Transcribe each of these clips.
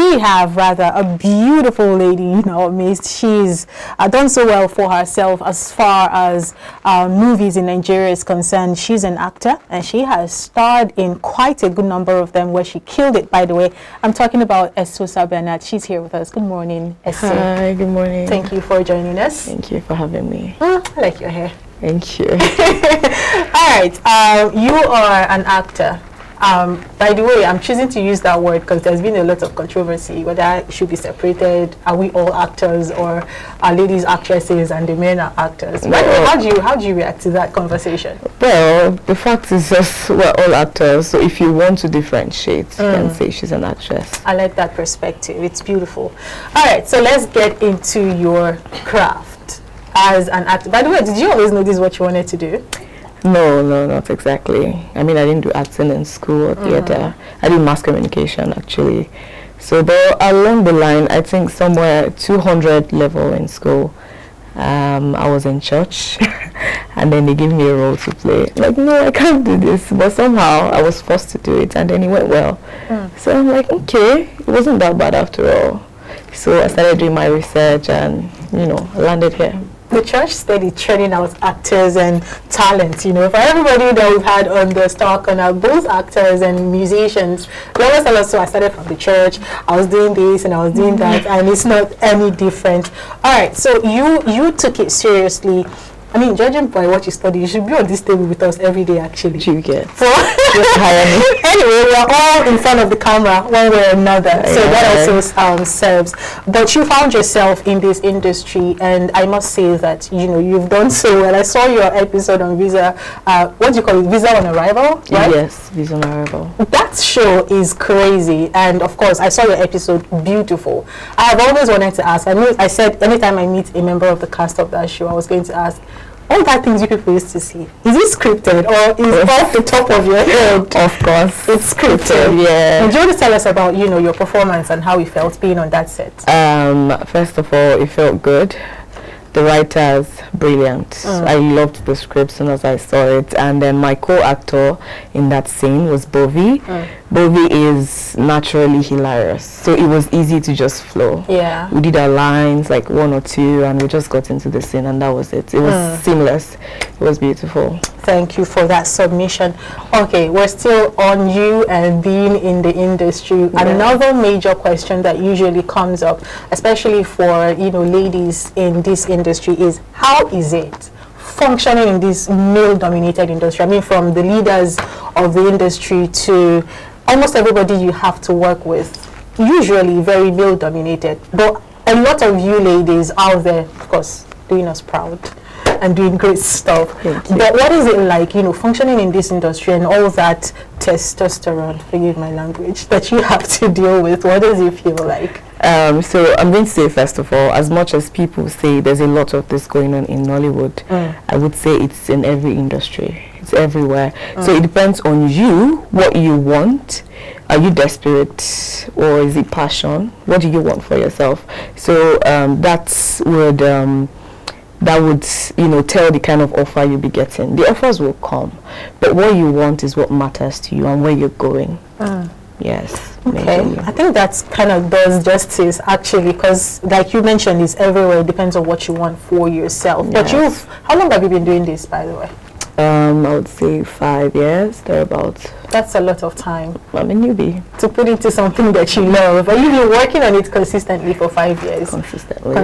we have rather a beautiful lady in our midst. She's done so well for herself as far as movies in Nigeria is concerned. She's an actor and she has starred in quite a good number of them where she killed it, by the way. I'm talking about Esosa Bernard. She's here with us. Good morning, Eso. Hi, good morning. Thank you for joining us. Thank you for having me. I like your hair. Thank you. All right, you are an actor. By the way, I'm choosing to use that word because there's been a lot of controversy whether it should be separated. Are we all actors, or are ladies actresses and the men are actors? By the way, how do you react to that conversation? Well, the fact is just we're all actors, so if you want to differentiate, you can say she's an actress. I like that perspective. It's beautiful. All right, so let's get into your craft as an actor. By the way, did you always know this is what you wanted to do? No, not exactly. I mean, I didn't do acting in school or theater. I did mass communication, actually. So, but along the line, I think somewhere 200 level in school, I was in church, and then they gave me a role to play. Like, no, I can't do this. But somehow, I was forced to do it, and then it went well. So I'm like, okay, it wasn't that bad after all. So I started doing my research, and, you know, I landed here. The church steady churning out actors and talent, you know. For everybody that we've had on the Star Corner, both actors and musicians, they always tell us, so I started from the church, I was doing this and I was doing that, and it's not any different. All right, so you took it seriously. I mean, judging by what you study, you should be on this table with us every day, actually. You get. Just hire me. Anyway, we're all in front of the camera one way or another, so that also serves. But you found yourself in this industry, and I must say that, you know, you've done so well. I saw your episode on Visa, what do you call it, Visa on Arrival, right? Yes, Visa on Arrival. That show is crazy, and of course, I saw your episode, beautiful. I have always wanted to ask, I said anytime I meet a member of the cast of that show, I was going to ask, all that things you people used to see, is it scripted or is it off the top of your head? Of course. It's scripted. Yeah. And do you want to tell us about, you know, your performance and how it felt being on that set? First of all, it felt good. The writers, brilliant. I loved the script as soon as I saw it. And then my co-actor in that scene was Bovi. Bovi is naturally hilarious, so it was easy to just flow. Yeah. We did our lines, like 1 or 2, and we just got into the scene, and that was it. It was seamless. It was beautiful. Thank you for that submission. Okay, we're still on you and being in the industry. Yeah. Another major question that usually comes up, especially for, you know, ladies in this industry, is how is it functioning in this male-dominated industry? I mean, from the leaders of the industry to almost everybody you have to work with, usually very male-dominated. But a lot of you ladies out there, of course, doing us proud and doing great stuff. But what is it like, you know, functioning in this industry and all that testosterone, forgive my language, that you have to deal with? What does it feel like? So I'm going to say, first of all, as much as people say there's a lot of this going on in Nollywood, I would say it's in every industry. It's everywhere. So it depends on you, what you want. Are you desperate, or is it passion? What do you want for yourself? So that would, you know, tell the kind of offer you'll be getting. The offers will come, but what you want is what matters to you and where you're going. Yes. Okay, I think that's kind of does justice, actually, because like you mentioned, it's everywhere. It depends on what you want for yourself. Yes. But how long have you been doing this, by the way? I would say 5 years, thereabouts. That's a lot of time. I'm a newbie. To put into something that you love. But you've been working on it consistently for 5 years. Consistently.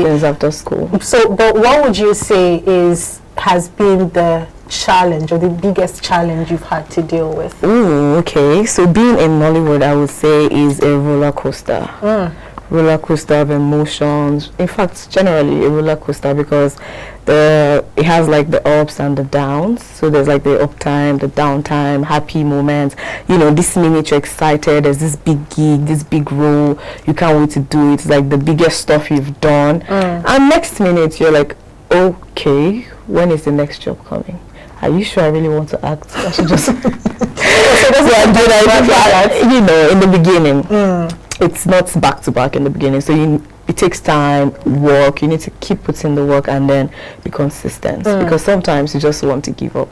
Since after school. So, but what would you say has been the challenge or the biggest challenge you've had to deal with? Okay. So being in Nollywood, I would say, is a roller coaster. Roller coaster of emotions. In fact, generally a roller coaster, because it has like the ups and the downs. So there's like the up time, the down time, happy moments. You know, this minute you're excited, there's this big gig, this big role, you can't wait to do it. It's like the biggest stuff you've done. And next minute you're like, okay, when is the next job coming? Are you sure I really want to act? I should just you know, in the beginning. It's not back to back in the beginning, so it takes time, work. You need to keep putting the work and then be consistent, because sometimes you just want to give up,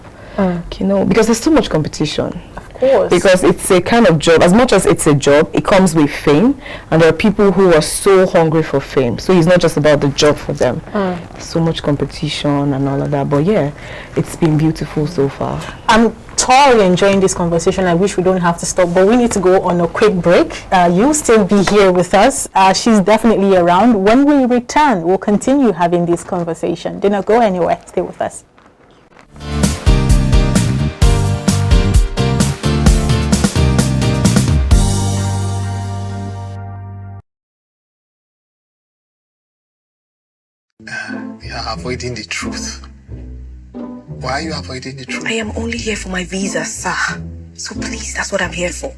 you know, because there's too much competition. course. Because it's a kind of job. As much as it's a job, it comes with fame, and there are people who are so hungry for fame. So it's not just about the job for them. So much competition and all of that. But yeah, it's been beautiful so far. I'm thoroughly enjoying this conversation. I wish we don't have to stop, but we need to go on a quick break. You'll still be here with us. She's definitely around. When we return, we'll continue having this conversation. Do not go anywhere. Stay with us. You are avoiding the truth. Why are you avoiding the truth? I am only here for my visa, sir. So please, that's what I'm here for.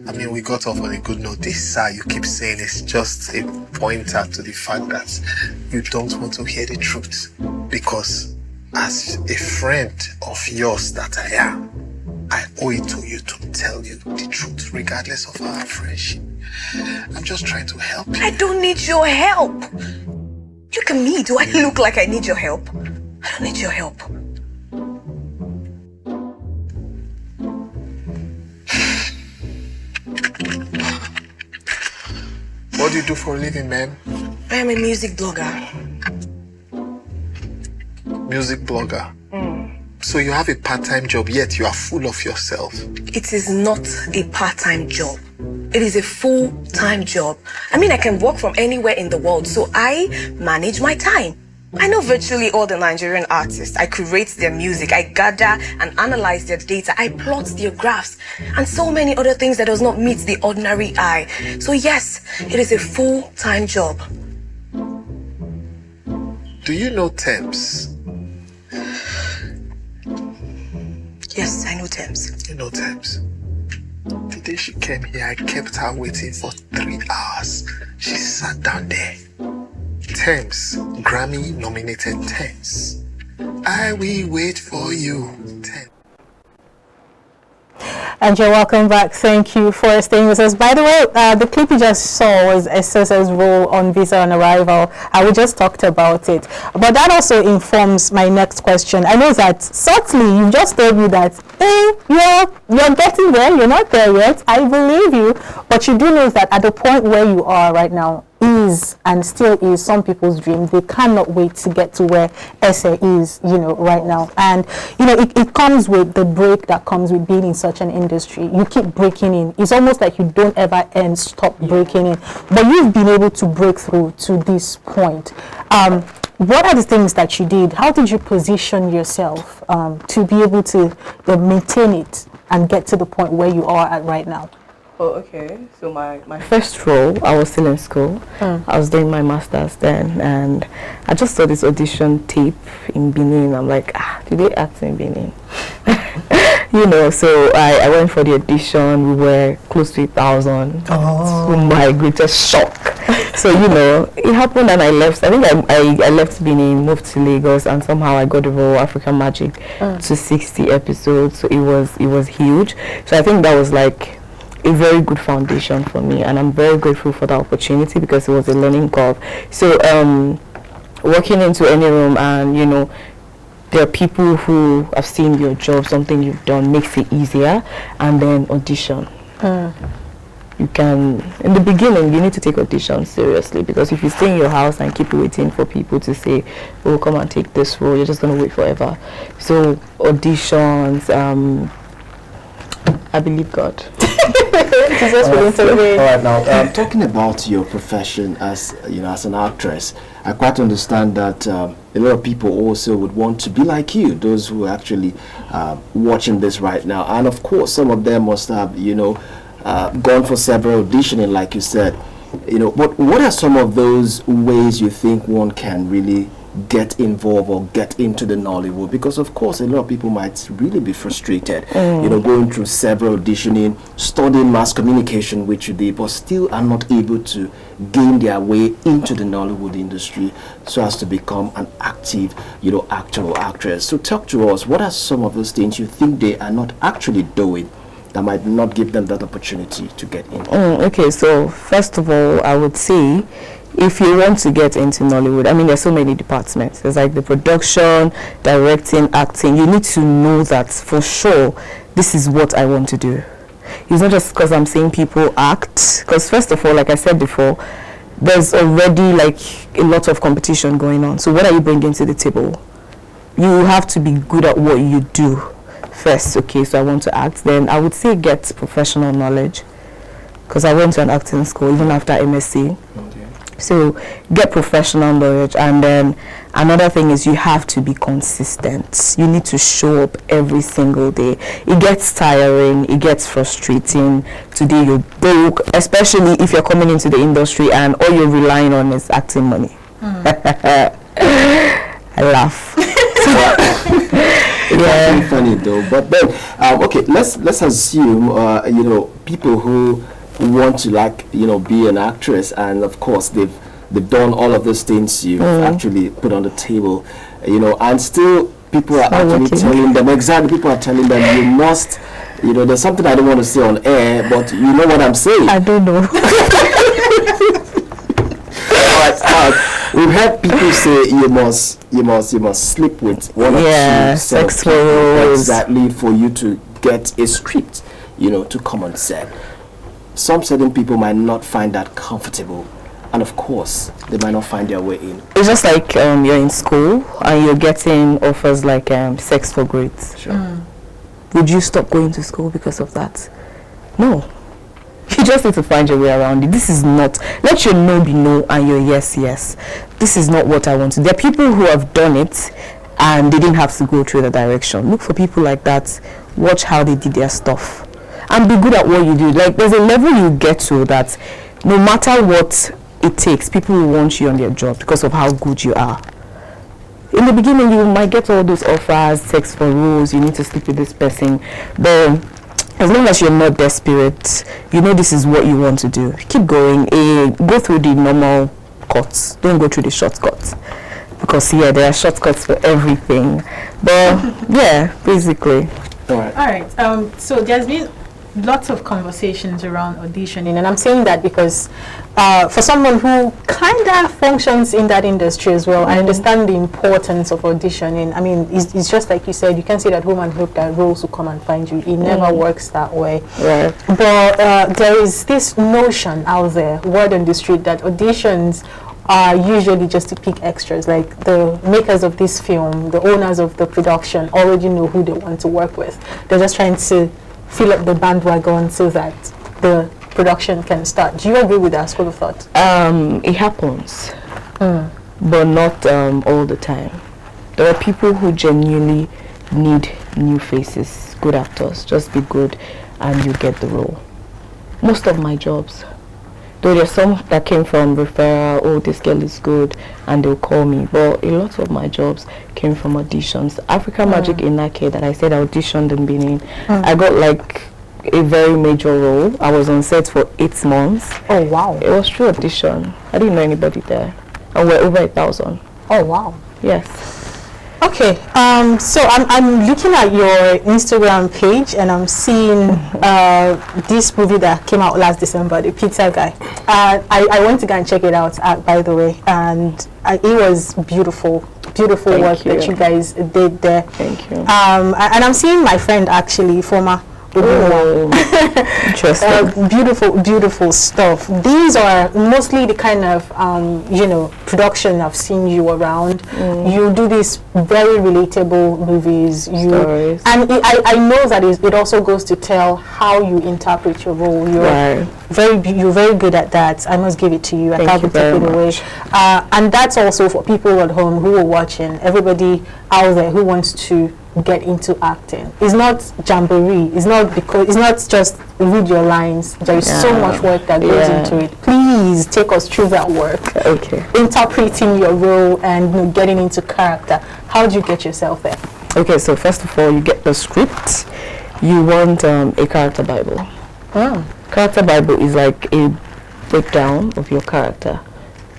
I mean, we got off on a good note. This, sir, you keep saying is just a pointer to the fact that you don't want to hear the truth. Because as a friend of yours that I am, I owe it to you to tell you the truth, regardless of our friendship. I'm just trying to help you. I don't need your help. Look at me. Do I look like I need your help? I don't need your help. What do you do for a living, ma'am? I am a music blogger. Music blogger? So you have a part-time job, yet you are full of yourself. It is not a part-time job. It is a full-time job. I mean, I can work from anywhere in the world, so I manage my time. I know virtually all the Nigerian artists. I curate their music. I gather and analyze their data. I plot their graphs and so many other things that does not meet the ordinary eye. So yes, it is a full-time job. Do you know Thames? Yes, I know Thames. You know Thames. The day she came here, I kept her waiting for 3 hours. She sat down there. Thames, Grammy-nominated Thames. I will wait for you, Thames. And you're welcome back. Thank you for staying with us. By the way, the clip you just saw was Esosa's role on Visa on Arrival. We just talked about it. But that also informs my next question. I know that subtly you just told me that, hey, you're getting there. You're not there yet. I believe you. But you do know that at the point where you are right now is and still is some people's dream. They cannot wait to get to where Esa is, right now. And, it comes with the break that comes with being in such an industry. You keep breaking in. It's almost like you don't ever stop breaking in. But you've been able to break through to this point. What are the things that you did? How did you position yourself to be able to maintain it and get to the point where you are at right now? Oh, okay. So my first role, I was still in school. I was doing my master's then, and I just saw this audition tape in Benin. I'm like, did they act in Benin? So I went for the audition. We were close to 1,000. Oh. My greatest shock. So, it happened and I left. I think I left Benin, moved to Lagos, and somehow I got the role African Magic to 60 episodes. So it was huge. So I think that was like a very good foundation for me, and I'm very grateful for the opportunity because it was a learning curve. So walking into any room and there are people who have seen your job, something you've done makes it easier, and then audition. You can, in the beginning, you need to take auditions seriously, because if you stay in your house and keep waiting for people to say, oh, come and take this role, you're just going to wait forever. So auditions, I believe God. All right, now talking about your profession as as an actress, I quite understand that a lot of people also would want to be like you. Those who are actually watching this right now, and of course, some of them must have gone for several auditioning, like you said. But what are some of those ways you think one can really get involved or get into the Nollywood? Because of course a lot of people might really be frustrated going through several auditioning, studying mass communication, which they but still are not able to gain their way into the Nollywood industry so as to become an active actor or actress. So talk to us, what are some of those things you think they are not actually doing that might not give them that opportunity to get in? Okay, so first of all, I would say if you want to get into Nollywood, I mean, there's so many departments. There's like the production, directing, acting. You need to know that for sure, this is what I want to do. It's not just because I'm seeing people act. Because first of all, like I said before, there's already like a lot of competition going on. So what are you bringing to the table? You have to be good at what you do first. Okay, so I want to act. Then I would say get professional knowledge. Because I went to an acting school even after MSc. So get professional knowledge, and then another thing is you have to be consistent. You need to show up every single day. It gets tiring, it gets frustrating. Today you're broke, especially if you're coming into the industry and all you're relying on is acting money. I laugh. Yeah, pretty funny though. But then, okay, let's assume you know, people who want to, like, you know, be an actress, and of course they've done all of those things you've actually put on the table, you know, and still people are actually telling them, people are telling them, you must, you know, there's something I don't want to say on air, but you know what I'm saying. I don't know. Alright, we've heard people say you must sleep with one or two sex roles, exactly, for you to get a script, you know, to come on set. Some certain people might not find that comfortable, and of course they might not find their way in. It's just like you're in school and you're getting offers like sex for grades. Sure. Would you stop going to school because of that? No. You just need to find your way around it. This is not, let your no be no and your yes, yes. This is not what I want to do. There are people who have done it and they didn't have to go through the direction. Look for people like that. Watch how they did their stuff. And be good at what you do. Like, there's a level you get to that no matter what it takes, people will want you on their job because of how good you are. In the beginning, you might get all those offers, sex for roles, you need to sleep with this person. But as long as you're not desperate, you know this is what you want to do. Keep going. Go through the normal cuts. Don't go through the shortcuts. Because, yeah, there are shortcuts for everything. But, yeah, basically. All right. So there's been lots of conversations around auditioning, and I'm saying that because for someone who kind of functions in that industry as well, I understand the importance of auditioning. I mean, it's just like you said, you can't say that home and hope that roles will come and find you. It never works that way. Right. But there is this notion out there, word on the street, that auditions are usually just to pick extras. Like, the makers of this film, the owners of the production already know who they want to work with. They're just trying to fill up the bandwagon so that the production can start. Do you agree with that school of thought? It happens, but not all the time. There are people who genuinely need new faces, good actors. Just be good and you get the role. Most of my jobs, though there's some that came from referral, oh, this girl is good, and they'll call me, but a lot of my jobs came from auditions. African Magic in Nike that I said I auditioned in Benin, I got like a very major role. I was on set for 8 months. Oh, wow. It was through audition. I didn't know anybody there, and we're over 1,000. Oh, wow. Yes. Okay, so I'm looking at your Instagram page and I'm seeing this movie that came out last December, The Pizza Guy. I went to go and check it out, by the way, and it was beautiful work that you guys did there. Thank you. And I'm seeing my friend, actually, former interesting. Beautiful stuff. These are mostly the kind of production I've seen you around. You do these very relatable movies. Stories. And I know that it also goes to tell how you interpret your role. You're very good at that. I must give it to you. I can't take it away. And that's also for people at home who are watching. Everybody out there who wants to get into acting. It's not jamboree. It's not just read your lines. There is so much work that goes into it. Please take us through that work. Okay. Interpreting your role and getting into character. How do you get yourself there? Okay, so first of all, you get the script. You want a character bible. Character bible is like a breakdown of your character.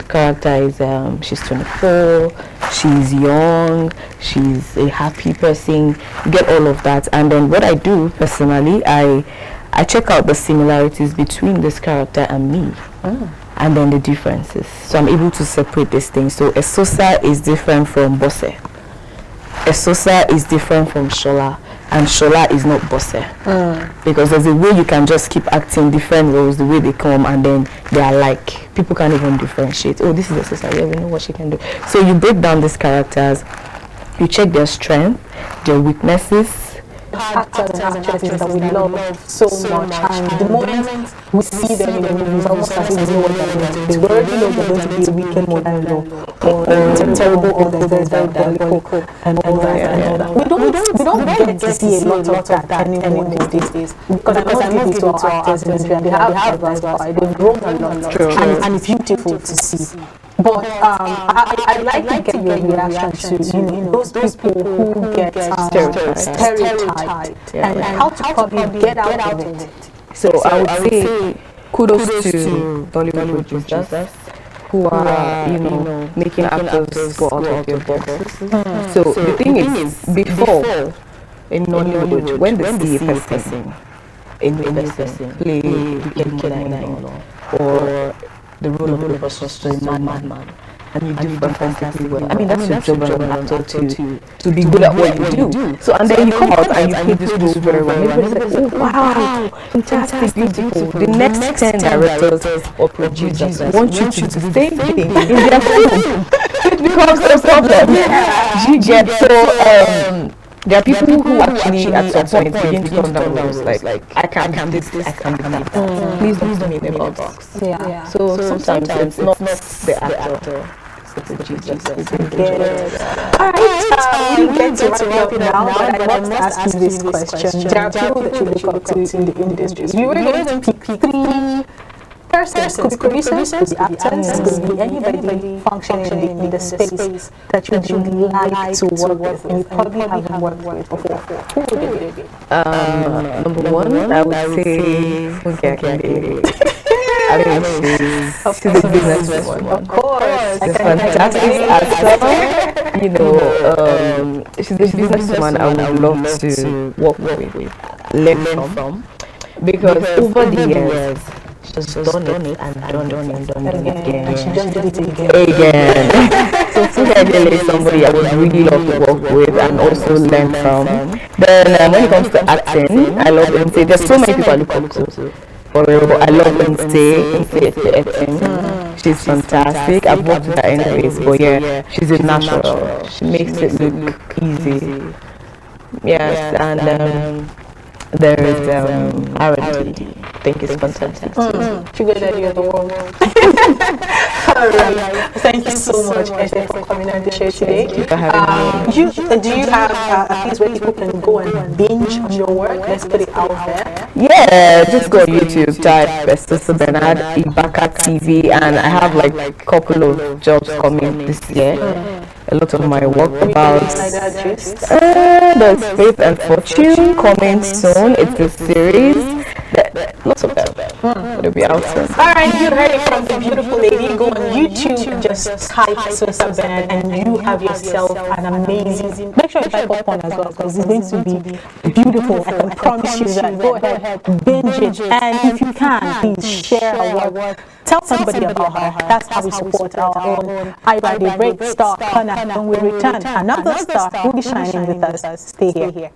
Character is she's 24, she's young, she's a happy person. You get all of that, and then what I do personally, I check out the similarities between this character and me. and then the differences. So I'm able to separate these things. So Esosa is different from Bose. Esosa is different from Shola, and Shola is not Bose. Because there's a way you can just keep acting different roles, the way they come, and then they are like, people can't even differentiate. Oh, this is Esosa, yeah, we know what she can do. So you break down these characters, you check their strengths, their weaknesses, actors and actresses that we love so much, and the moment we see them in the movies, almost as if we know what they're going to be. We already know they're going to be a wicked mother-in-law, or a terrible or very diabolical, and all that. We don't get to see a lot of that anymore these days, because I know these two actors in Nigeria, they have diversified, they've grown a lot, and it's beautiful to see. But I'd like to get your reaction to those people who get stereotyped and how to probably get out of it. So I would say kudos to Nollywood producers who are, making actors go out of their boxes. So the thing is, before in Nollywood, when they see a person, play Wicked Mother-in-law or the role of the person is a madman, and you do fantastically well. I mean, that's your job as an actor to be good at what you do. So, and then you come out and you play this role very well. Everybody's like, oh wow, fantastic, beautiful. The next 10 directors or producers want you to do the same thing in their film. It becomes a problem. You get so. There are people who actually at some point begin to turn down roles like I can't do this, I can't do that. Please don't make me a box. Yeah. So sometimes it's not the actor, it's the producer. Alright, we get to wrap it up now, but I must ask you this question. There are people that you look up to in the industry. If you were going to pick 3 persons, could be producers, could be actors, could be anybody functioning in the space that you would like to work with, and you probably haven't worked with before. Who would it be? Number one, I would say Funke Akindele. I mean, she's a businesswoman. Of course. She's fantastic as well. She's a businesswoman I would love to work with, learn from, because over the years, she's done it and done it again. And she just did it again. So Funke Akindele is somebody I would really love to work with and also learn from. Then when it comes to acting, I love Nse. There's so many people I look up to. But I love Nse. Nse is the acting. She's fantastic. I've worked with her anyways, but yeah, she's a natural. She makes it look easy. Yes, and there is R&D. I think it's fantastic. Sugar Daddy of the world. Alright. Thank you so much, Eshe, for coming on the show today. Thank you for having me. Do you have a place where people can go and binge on your work? Let's put it out there. Yeah, just go on YouTube, type Esosa Bernard, iBrandTV, and I have like a couple of jobs coming this year. A lot of my work about the Faith and Fortune coming soon. It's a series. Lots of them. It'll be out soon. Alright, you heard it from the beautiful lady. Go on YouTube, just type Esosa Bernard, and you have yourself an amazing. Make sure you type up one as well, because it's going to be beautiful. I can promise you that. Go ahead, binge it, and if you can, please share her work. Tell somebody about her. That's how we support our own iBrandTV star, Connor. When we return, another star will be shining with us. Stay here.